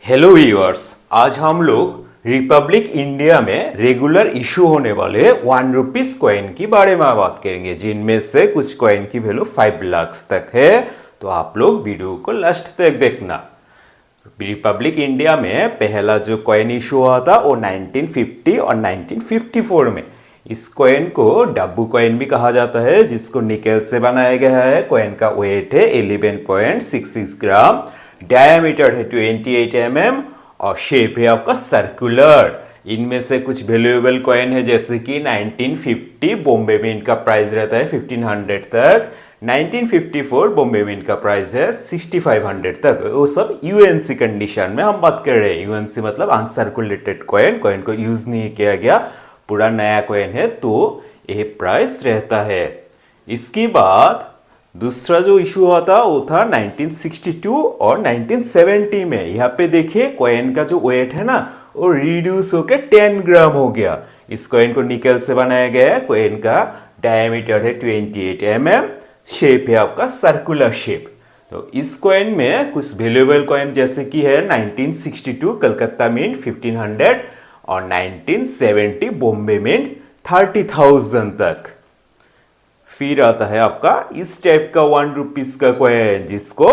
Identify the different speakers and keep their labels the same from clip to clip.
Speaker 1: Hello viewers, आज हम लोग रिपब्लिक इंडिया में रेगुलर इशू होने वाले 1 रुपीज कॉइन की बारे में बात करेंगे, जिनमें से कुछ कॉइन की वैल्यू 5 लाख तक है। तो आप लोग वीडियो को लास्ट तक देखना। रिपब्लिक इंडिया में पहला जो कॉइन इशू हुआ था वो 1950 और 1954 में। इस कॉइन को डब्बू कॉइन भी कहा जाता है, जिसको निकेल से बनाया गया है। कॉइन का वेट है 11.66 ग्राम, डायमीटर है 28 mm और शेप है आपका सर्कुलर। इनमें से कुछ वैल्यूएबल कॉइन है, जैसे कि 1950 बॉम्बे मिंट का प्राइस रहता है 1500 तक, 1954 बॉम्बे मिंट का प्राइस है 6500 तक। वो सब यूएनसी कंडीशन में हम बात कर रहे हैं। यूएनसी मतलब अनसर्कुलेटेड कॉइन, कॉइन को यूज नहीं किया गया, पूरा नया कॉइन है, तो ये प्राइस रहता है। इसके बाद दूसरा जो इशू हुआ था वो था 1962 और 1970 में। यहाँ पे देखिए कॉइन का जो वेट है ना वो रिड्यूस होकर 10 ग्राम हो गया। इस कॉइन को निकेल से बनाया गया है। कॉइन का डायमीटर है 28 mm, शेप है आपका सर्कुलर शेप। तो इस कॉइन में कुछ वैल्यूएबल कॉइन जैसे कि है 1962 कलकत्ता मिंट 1500 और 1970 बॉम्बे मिंट 30,000 तक। फिर आता है आपका इस टाइप का 1 रुपीज का कॉइन, जिसको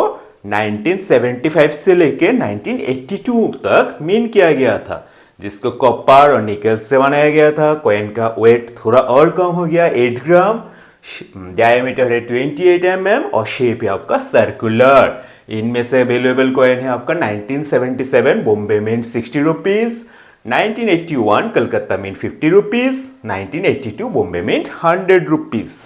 Speaker 1: 1975 से लेके 1982 तक मिंट किया गया था, जिसको कॉपर और निकेल से बनाया गया था। कॉइन का वेट थोड़ा और कम हो गया 8 ग्राम, डायमीटर है 28 mm और शेप है आपका सर्कुलर। इनमें से वैल्यूएबल कॉइन है आपका 1977 Bombay mint 60 rupees, 1981 Calcutta mint 50 rupees, 1982 Bombay mint 100 rupees.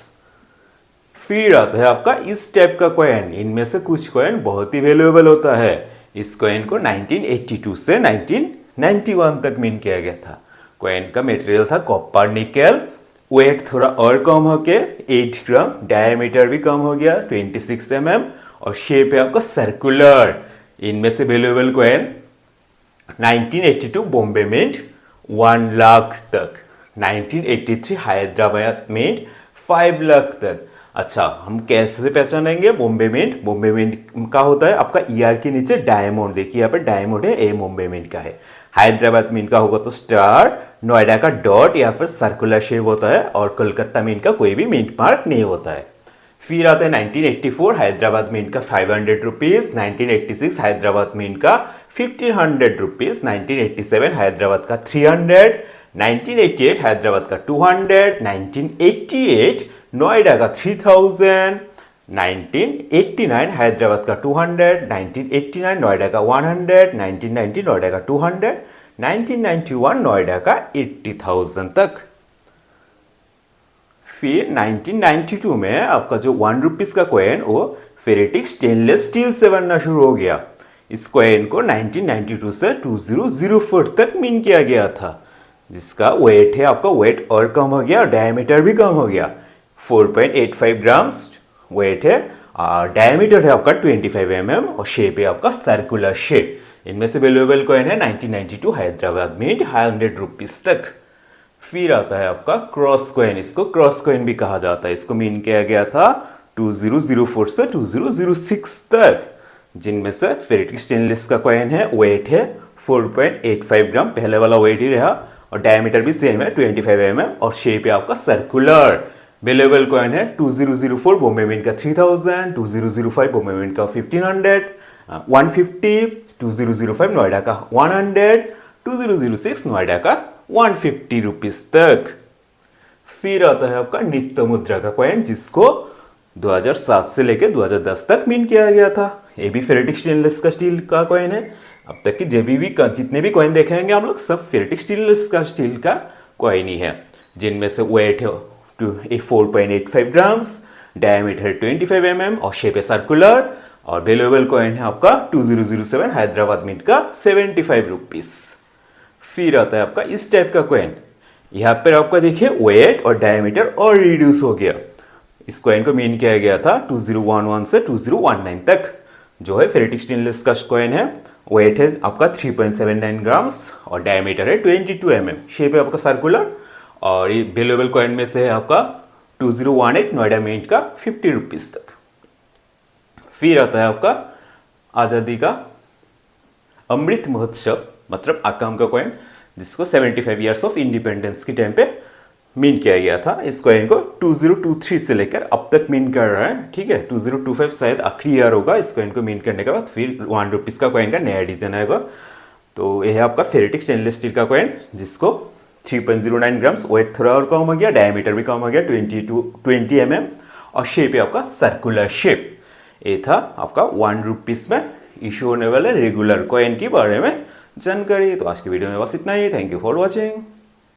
Speaker 1: फिर आता है आपका इस टाइप का कॉइन। इनमें से कुछ कॉइन बहुत ही वैल्यूएबल होता है। इस कॉइन को 1982 से 1991 तक मिंट किया गया था। कॉइन का मटेरियल था कॉपर निकेल, वेट थोड़ा और कम होके 8 ग्राम, डायमीटर भी कम हो गया 26 mm और शेप है आपका सर्कुलर। इनमें से valuable coin 1982 Bombay mint 1 lakh तक, 1983 हैदराबाद मिंट 5 लाख तक। अच्छा, हम कैसे पहचानेंगे बॉम्बे मिंट? बॉम्बे मिंट का होता है आपका ईआर के नीचे डायमंड, देखिए यहाँ पे डायमंड है, ये बॉम्बे मिंट का है। हैदराबाद मिंट का होगा तो स्टार, नोएडा का डॉट या फिर सर्कुलर शेप होता है, और कोलकाता मिंट का कोई भी मिंट मार्क नहीं होता है। फिर आता है 1984 हैदराबाद मिंट का 500 रुपीज, 1986 हैदराबाद मिंट का 1500 रुपीज, 1987 हैदराबाद का 300, 1988 हैदराबाद का 200, 1988 नोएडा का 3000, 1989 हैदराबाद का 200, 1989 नोएडा का 100, 1990 नोएडा का 200, 1991 नोएडा का 80,000 तक। फिर 1992 में आपका जो 1 रुपीज का कॉइन वो फेरेटिक स्टेनलेस स्टील से बनना शुरू हो गया। इस कॉइन को 1992 से 2004 तक मिंट किया गया था, जिसका वेट है आपका वेट और कम हो गया और डायमीटर भी कम हो गया। 4.85 ग्राम्स वेट है और डायमीटर है आपका 25 mm और शेप है आपका सर्कुलर शेप। इनमें से वैल्यूएबल कॉइन है 1992 हैदराबाद मिंट 100 रुपीज तक। फिर आता है आपका क्रॉस कॉइन। इसको क्रॉस कॉइन भी कहा जाता है। इसको मिंट किया गया था 2004 से 2006 तक, जिनमें से फेरेटिक स्टेनलेस का कॉइन है, वेट है 4.85 ग्राम, पहले वाला वेट ही रहा, और डायमीटर भी सेम है 25 mm और शेप है आपका सर्कुलर। वैल्यूएबल कॉइन है 2004 बॉम्बे मिंट का 3000, 2005 बॉम्बे मिंट का 1500, 150, 2005 नोएडा का 100, 2006 नोएडा का 150 रुपीज तक। फिर आता है आपका नित्य मुद्रा का कॉइन, जिसको 2007 से लेकर 2010 तक मिंट किया गया था। ये भी फेरेटिक स्टेनलेस का स्टील का कॉइन है। अब तक की जितने भी कॉइन देखेंगे हम लोग सब फेरेटिक स्टेनलेस का स्टील का कॉइन ही है, जिनमें से वेट है 4.85 ग्राम्स, डायमीटर 25 mm और शेप है सर्कुलर, और वैल्यूएबल कॉइन है आपका 2007 हैदराबाद मिंट का 75 रुपीज। फिर आता है आपका इस टाइप का कॉइन। यहाँ पर आपका देखिए वेट और डायमीटर और रिड्यूस हो गया। इस कॉइन को मिंट किया गया था 2011 से 2019 तक, जो है फेरेटिक स्टेनलेस का कॉइन है। वेट है आपका 3.79 ग्राम्स और डायमीटर है 22 mm, शेप है आपका सर्कुलर, और ये वैल्यूएबल कॉइन में से है आपका 2018 नोएडा मिंट का 50 रुपीज तक। फिर आता है आपका आज़ादी का अमृत महोत्सव मतलब आसाम का कॉइन, जिसको 75 ईयर्स ऑफ इंडिपेंडेंस के टाइम पे मिन किया गया था। इस कॉइन को 2023 से लेकर अब तक मिन कर रहा है, ठीक है। 2025 शायद आखिरी ईयर होगा इस कॉइन को मिन करने के बाद, फिर 1 रुपीज़ का कॉइन का नया डिजाइन आएगा। तो यह है आपका फेरेटिक स्टेनलेस स्टील का कॉइन, जिसको 3.09 ग्राम्स, वेट थोड़ा और कम हो गया, डायमीटर भी कम हो गया 20 mm, और शेप है आपका सर्कुलर शेप। ये था आपका 1 रुपीज़ में इशू होने वाले रेगुलर कॉइन के बारे में जानकारी। तो आज की वीडियो में बस इतना ही। Thank you for watching.